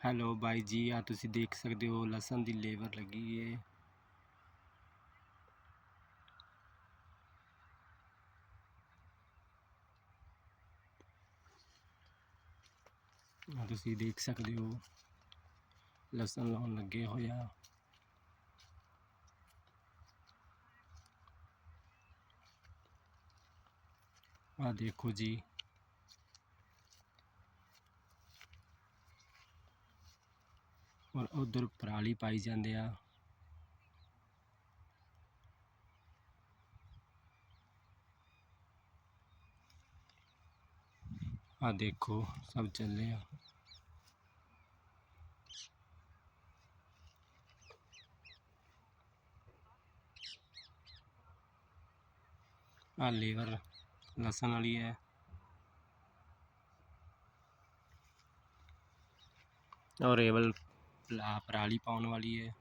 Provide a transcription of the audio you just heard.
Hello ਬਾਈ ਜੀ, ਆ ਤੁਸੀਂ ਦੇਖ ਸਕਦੇ ਹੋ ਲਸਣ ਦੀ ਲੇਬਰ ਲੱਗੀ ਏ। ਤੁਸੀਂ ਦੇਖ ਸਕਦੇ ਹੋ ਲਸਣ ਲਾਉਣ ਲੱਗੇ ਹੋਇਆ। ਆ ਦੇਖੋ ਜੀ, ਔਰ ਉਧਰ ਪਰਾਲੀ ਪਾਈ ਜਾਂਦੇ ਆ। ਆ ਦੇਖੋ ਸਭ ਚੱਲੇ ਆ। ਆ ਲੇਬਰ ਲਸਣ ਵਾਲੀ ਹੈ। ਔਰ ਇਹ ਵੱਲ ਪਰਾਲੀ ਪਾਉਣ ਵਾਲੀ ਹੈ।